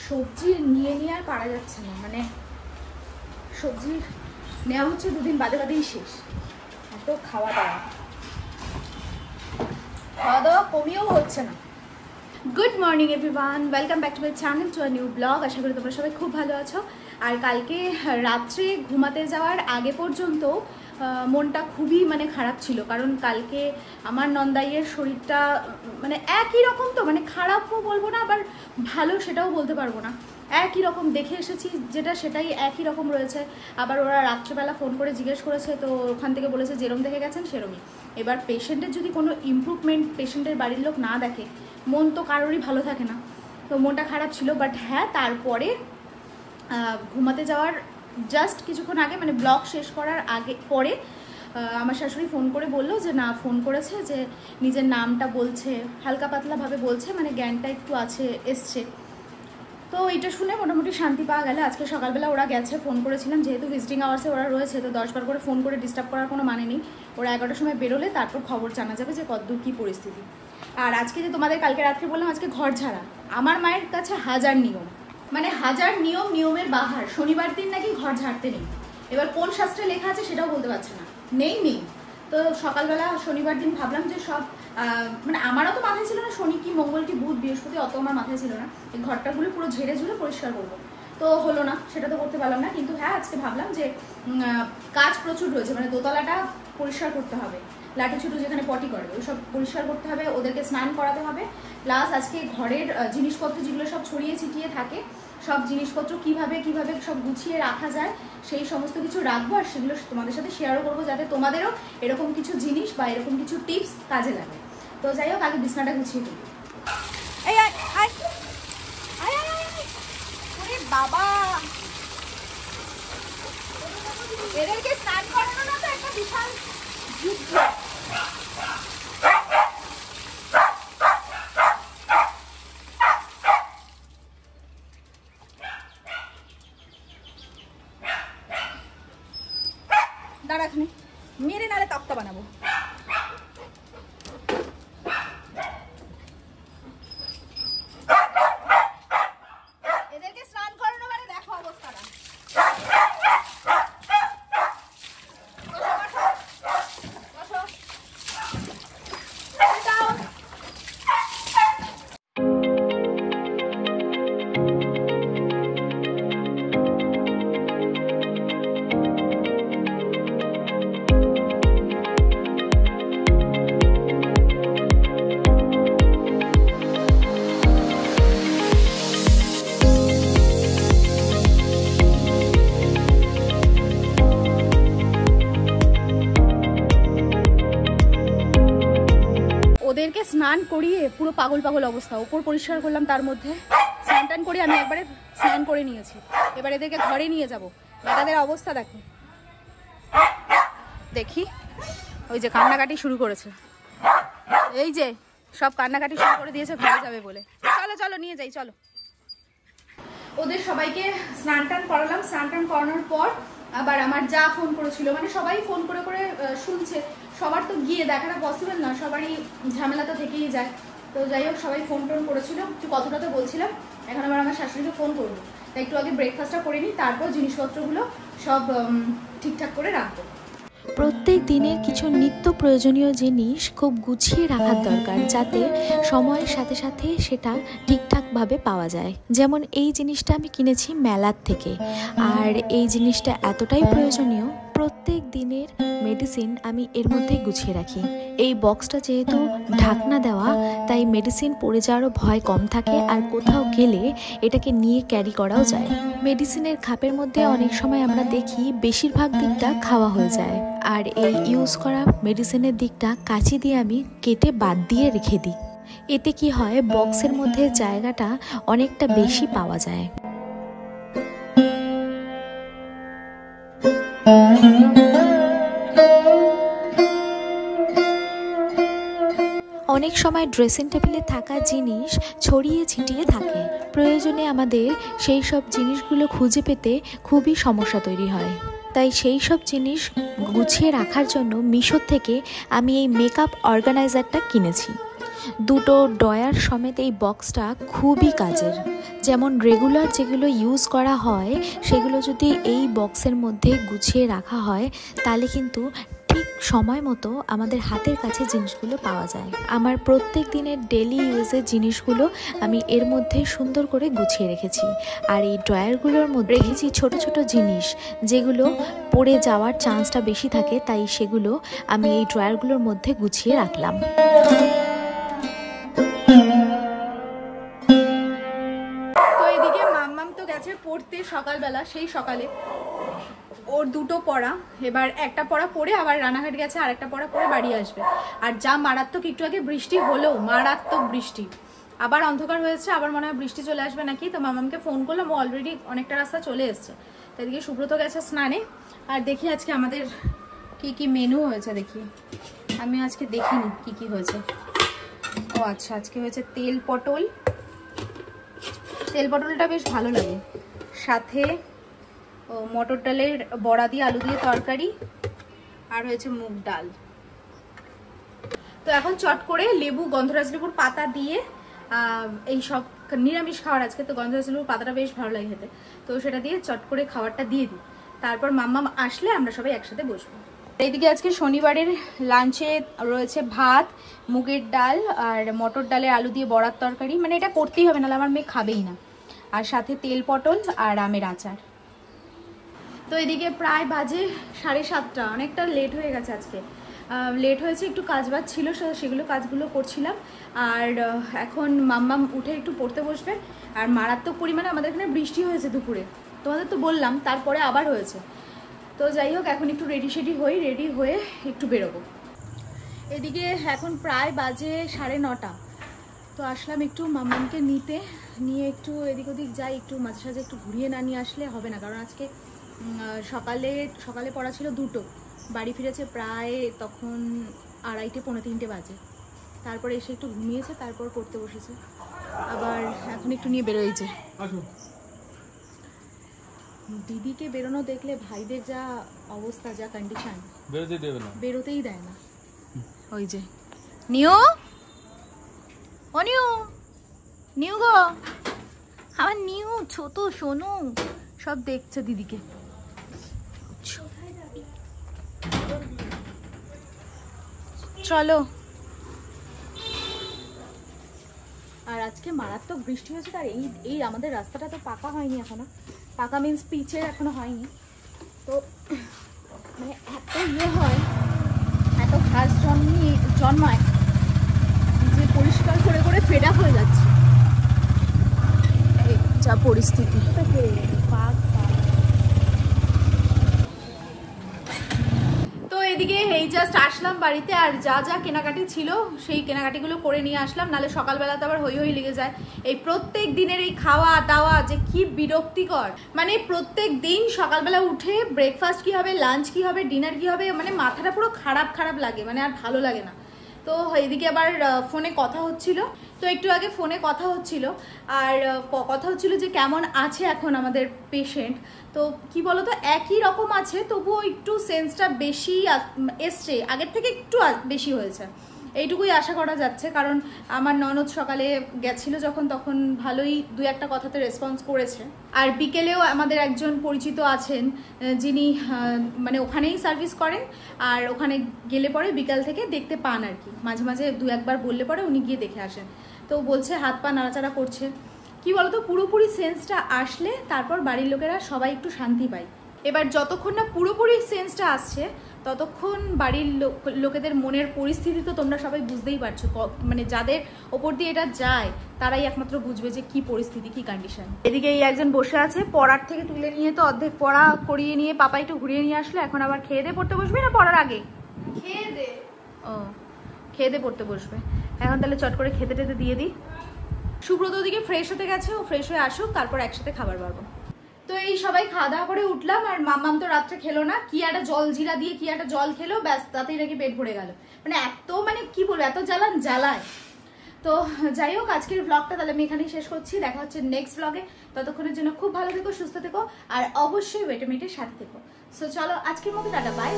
সবজি নিয়ে আর পারা যাচ্ছে না, মানে সবজি নেওয়া হচ্ছে দুদিন বাদে বাদেই শেষ। এত খাওয়া দাওয়া কমিয়েও হচ্ছে না। Good morning everyone, welcome back to my channel, to a new blog. আশা করি তোমরা সবাই খুব ভালো আছো। আর কালকে রাত্রে ঘুমাতে যাওয়ার আগে পর্যন্ত মনটা খুবই মানে খারাপ ছিল, কারণ কালকে আমার নন্দাইয়ের শরীরটা মানে একই রকম, তো মানে খারাপও বলবো না আবার ভালো সেটাও বলতে পারবো না, একই রকম দেখে এসেছি যেটা সেটাই একই রকম রয়েছে। আবার ওরা রাত্রেবেলা ফোন করে জিজ্ঞেস করেছে, তো ওখান থেকে বলেছে যেরম দেখে গেছেন সেরমই। এবার পেশেন্টের যদি কোনো ইমপ্রুভমেন্ট পেশেন্টের বাড়ির লোক না দেখে, মন তো কারোরই ভালো থাকে না, তো মনটা খারাপ ছিল। বাট হ্যাঁ, তারপরে ঘুমাতে যাওয়ার জাস্ট কিছুক্ষণ আগে, মানে ব্লগ শেষ করার আগে পরে আমার শাশুড়ি ফোন করে বললো যে না, ফোন করেছে যে নিজের নামটা বলছে, হালকা পাতলাভাবে বলছে, মানে জ্ঞানটা একটু এসছে। তো এটা শুনে মোটামুটি শান্তি পাওয়া গেল। আজকে সকালবেলা ওরা গেছে, ফোন করেছিলাম, যেহেতু ভিজিটিং আওয়ার্সে ওরা রয়েছে, তো 10 বার করে ফোন করে ডিস্টার্ব করার কোনো মানে নেই। ওরা 11টার সময় বেরোলে তারপর খবর জানা যাবে যে কতদূর কী পরিস্থিতি। আর আজকে যে তোমাদের কালকে রাত্রে বললাম আজকে ঘর ঝাড়া, আমার মায়ের কাছে হাজার নিয়ম, মানে হাজার নিয়মের বাহার। শনিবার দিন নাকি ঘর ঝাড়তে নেই। এবার কোন শাস্ত্রে লেখা আছে সেটাও বলতে পারছে না, নেই। তো সকালবেলা শনিবার দিন ভাবলাম যে সব মানে আমারও তো মাথায় ছিল না শনি কি মঙ্গল কি বুধ বৃহস্পতি, অত আমার মাথায় ছিল না। এই ঘরটাগুলো পুরো ঝেড়ে ঝুড়ে পরিষ্কার করবো, তো হলো না, সেটা তো করতে পারলাম না। কিন্তু হ্যাঁ, আজকে ভাবলাম যে কাজ প্রচুর রয়েছে, মানে দোতলাটা পরিষ্কার করতে হবে, লাঠি ছুটু যেখানে পটি করে ওই সব পরিষ্কার করতে হবে, ওদেরকে স্নান করাতে হবে। প্লাস আজকে ঘরের জিনিসপত্র যেগুলো সব ছড়িয়ে ছিটিয়ে থাকে, সব জিনিসপত্র কিভাবে সব গুছিয়ে রাখা যায় সেই সমস্ত কিছু রাখবো, আর সেগুলো তোমাদের সাথে শেয়ারও করবো, যাতে তোমাদেরও এরকম কিছু জিনিস বা এরকম কিছু টিপস কাজে লাগে। তো যাই হোক, আগে বিছানাটা গুছিয়ে দিই। বাবা, এদেরকে স্নান করানো না তো একটা বিশাল যুদ্ধ। দাঁড়াখানে মেরে নালে তক্তা বানাবো। এদেরকে স্নান করানো মানে দেখো অবস্থাটা। ওদেরকে স্নান করিয়ে পুরো পাগল অবস্থা, ওপর পরিষ্কার করলাম, তার মধ্যে স্নান টান করে আমি একবারে স্নান করে নিয়েছি। এবার এদেরকে ঘরে নিয়ে যাব, তাদের অবস্থা দেখো, দেখি ওই যে কান্নাকাটি শুরু করেছে, এই যে সব কান্নাকাটি শুরু করে দিয়েছে ঘরে যাবে বলে। চলো নিয়ে যাই, চলো। ওদের সবাইকে স্নান টান করালাম। স্নান টান করানোর পর আবার আমার যা ফোন করেছিল, মানে সবাই ফোন করে শুনছে, সবার তো গিয়ে দেখাটা পসিবল না, সবারই ঝামেলা তো থেকেই যায়। তো যাই হোক, সবাই ফোন করেছিল, একটু কথাটা তো বলছিলাম। এখন আবার আমার শাশুড়িকে ফোন করবো, তাই একটু আগে ব্রেকফাস্টটা করে নিই, তারপর জিনিসপত্রগুলো সব ঠিকঠাক করে রাখবো। প্রত্যেক দিনের কিছু নিত্য প্রয়োজনীয় জিনিস খুব গুছিয়ে রাখার দরকার, যাতে সময়ের সাথে সাথে সেটা ঠিকঠাকভাবে পাওয়া যায়। যেমন এই জিনিসটা আমি কিনেছি মেলার থেকে, আর এই জিনিসটা এতটাই প্রয়োজনীয়, প্রত্যেক দিনের মেডিসিন আমি এর মধ্যেই গুছিয়ে রাখি। এই বক্সটা যেহেতু ঢাকনা দেওয়া, তাই মেডিসিন পড়ে যাওয়ারও ভয় কম থাকে, আর কোথাও গেলে এটাকে নিয়ে ক্যারি করাও যায়। মেডিসিনের খাপের মধ্যে অনেক সময় আমরা দেখি বেশিরভাগ দিকটা খাওয়া হয়ে যায়, আর এই ইউজ করা মেডিসিনের দিকটা কাঁচি দিয়ে আমি কেটে বাদ দিয়ে রেখে দিই। এতে কি হয়, বক্সের মধ্যে জায়গাটা অনেকটা বেশি পাওয়া যায়। অনেক সময় ড্রেসিং টেবিলে থাকা জিনিস ছড়িয়ে ছিটিয়ে থাকে, প্রয়োজনে আমাদের সেই সব জিনিসগুলো খুঁজে পেতে খুবই সমস্যা তৈরি হয়। তাই সেই সব জিনিস গুছিয়ে রাখার জন্য মিশো থেকে আমি এই মেকআপ অর্গানাইজারটা কিনেছি। দুটো ড্রয়ার সমেত এই বক্সটা খুবই কাজের। যেমন রেগুলার যেগুলো ইউজ করা হয় সেগুলো যদি এই বক্সের মধ্যে গুছিয়ে রাখা হয় তাহলে কিন্তু ঠিক সময় মতো আমাদের হাতের কাছে জিনিসগুলো পাওয়া যায়। আমার প্রত্যেক দিনের ডেলি ইউজের জিনিসগুলো আমি এর মধ্যে সুন্দর করে গুছিয়ে রেখেছি। আর এই ড্রয়ারগুলোর মধ্যে রেখেছি ছোট ছোট জিনিস যেগুলো পড়ে যাওয়ার চান্সটা বেশি থাকে, তাই সেগুলো আমি এই ড্রয়ারগুলোর মধ্যে গুছিয়ে রাখলাম। তো এদিকে মাম্মাম তো গেছে পড়তে সকালবেলা, সেই সকালে ওর দুটো পড়া, এবার একটা পড়া পড়ে আবার রানাঘাট গেছে, আর একটা পড়া পড়ে বাড়ি আসবে। আর যা মারাত্মক, একটু আগে বৃষ্টি হলো, মারাত্মক বৃষ্টি, আবার অন্ধকার হয়েছে, আবার মনে হয় বৃষ্টি চলে আসবে নাকি। তো মামামকে ফোন করলাম, ও অলরেডি অনেকটা রাস্তা চলে এসছে। তো এদিকে সুব্রত গেছে স্নানে। আর দেখি আজকে আমাদের কি কি মেনু হয়েছে, দেখি। আমি আজকে দেখিনি কি কি হয়েছে। ও আচ্ছা, আজকে হয়েছে তেল পটল। তেল পটলটা বেশ ভালো লাগে, সাথে মটর ডালের বড়া দিয়ে আলু দিয়ে তরকারি, আর হয়েছে মুগ ডাল। তো এখন চট করে লেবু, গন্ধরাজ লেবুর পাতা দিয়ে এই সব নিরামিষ খাওয়ার আজকে, তো গন্ধরাজ লেবুর পাতাটা বেশ ভালো লাগে খেতে, তো সেটা দিয়ে চট করে খাবারটা দিয়ে দিই। তারপর মাম্মাম আসলে আমরা সবাই একসাথে বসবো। এইদিকে আজকে শনিবারের লাঞ্চে রয়েছে ভাত, মুগের ডাল আর মটর ডালের আলু দিয়ে বড়ার তরকারি, মানে এটা করতেই হবে, নাহলে আমার মেয়ে খাবেই না। আর সাথে তেল পটল আর আমের আচার। তো এদিকে প্রায় বাজে 7:30, অনেকটা লেট হয়ে গেছে আজকে। লেট হয়েছে, একটু কাজবাজ ছিল, সেগুলো কাজগুলো করছিলাম। আর এখন মাম্মাম উঠে একটু পড়তে বসবে। আর মারাত্মক পরিমাণে আমাদের এখানে বৃষ্টি হয়েছে দুপুরে, তোমাদের তো বললাম, তারপরে আবার হয়েছে। তো যাই হোক, এখন একটু রেডি হয়ে একটু বেরোবো। এদিকে এখন প্রায় বাজে 9:30। তো আসলাম একটু মাম্মামকে নিয়ে একটু এদিক ওদিক যাই, একটু মাঝে সাঝে একটু ঘুরিয়ে না নিয়ে আসলে হবে না, কারণ আজকে সকালে পড়া ছিল 2টো, বাড়ি ফিরেছে প্রায় তখন 2:30 পৌনে 3টে বাজে। তারপরে এসে একটু ঘুমিয়েছে, তারপর পড়তে বসেছে, আবার এখন একটু নিয়ে বেরোয়েছে। দিদিকে বেরোনো দেখলে ভাইদের যা অবস্থা, যা কন্ডিশন, বেরোতেই দেয় না। ওই যে নিউ গো, আমার নিউ ছোট সোনু সব দেখছে দিদিকে। চলো। আর আজকে মারাত্মক বৃষ্টি হয়েছে, আর এই আমাদের রাস্তাটা তো পাকা হয়নি এখনো, পাকা মিন্স পিচের এখনো হয়নি। তো মানে এত হয়, এত ঘাস জন্মায় যে পরিষ্কার করে করে ফেড আপ হয়ে যাচ্ছে, এই যা পরিস্থিতি। এদিকে এই জাস্ট আসলাম বাড়িতে, আর যা যা কেনাকাটি ছিল সেই কেনাকাটিগুলো করে নিয়ে আসলাম, নাহলে সকালবেলাতে আবার হই লেগে যায়। এই প্রত্যেক দিনের এই খাওয়া দাওয়া যে কি বিরক্তিকর, মানে প্রত্যেক দিন সকালবেলা উঠে ব্রেকফাস্ট কি হবে, লাঞ্চ কি হবে, ডিনার কি হবে, মানে মাথাটা পুরো খারাপ লাগে, মানে আর ভালো লাগে না। তো এদিকে আবার ফোনে কথা হচ্ছিল, তো একটু আগে ফোনে কথা হচ্ছিল, আর কথা হচ্ছিল যে কেমন আছে এখন আমাদের পেশেন্ট। তো কি বলতো, একই রকম আছে, তবুও একটু সেন্সটা বেশি এসছে, আগের থেকে একটু বেশি হয়েছে, এইটুকুই আশা করা যাচ্ছে। কারণ আমার ননদ সকালে গেছিল যখন, তখন ভালোই 2-1টা কথাতে রেসপন্স করেছে। আর বিকেলেও আমাদের একজন পরিচিত আছেন যিনি মানে ওখানেই সার্ভিস করেন, আর ওখানে গেলে পরে বিকাল থেকে দেখতে পান আর কি, মাঝে মাঝে 2-1বার বললে পরে উনি গিয়ে দেখে আসেন। তো বলছে হাত পা নাড়াচাড়া করছে। কি বলতো, পুরোপুরি সেন্সটা আসলে তারপর বাড়ির লোকেরা সবাই একটু শান্তি পায়। এবার যতক্ষণ না পুরোপুরি সেন্সটা আসছে ততক্ষণ বাড়ির লোকেদের মনের পরিস্থিতি তো তোমরা সবাই বুঝতেই পারছো, মানে যাদের ওপর দিয়ে এটা যায় তারাই একমাত্র বুঝবে যে কি পরিস্থিতি, কি কন্ডিশন। এদিকে এই একজন বসে আছে, পড়ার থেকে তুলে নিয়ে তো অর্ধেক পড়া করিয়ে নিয়ে পাপা একটু ঘুরিয়ে নিয়ে আসলো, এখন আবার খেয়ে দিয়ে পড়তে বসবে না পড়ার আগে? খেয়ে দিয়ে পড়তে বসবে। এখন তাহলে চট করে খেতে টেতে দিয়ে দিই। সুব্রত ওদিকে ফ্রেশ হতে গেছে, ও ফ্রেশ হয়ে আসুক, তারপর একসাথে খাবার পাবো। তো এই সবাই খাওয়া দাওয়া করে উঠলাম, আর মাম্মাম তো রাত্রে খেলো না, কি একটা জল জিরা দিয়ে কি একটা জল খেলো, ব্যাস তাতেই নাকি পেট ভরে গেল। মানে এত, মানে কি বলবো, এত জ্বালায়। তো যাই হোক, আজকের ব্লগটা তাহলে আমি এখানেই শেষ করছি। দেখা হচ্ছে নেক্সট ব্লগে, ততক্ষণের জন্য খুব ভালো থেকো, সুস্থ থেকো, আর অবশ্যই ওয়েটমেটের সাথে থেকো। সো চলো, আজকের মতো টাটা, বাই।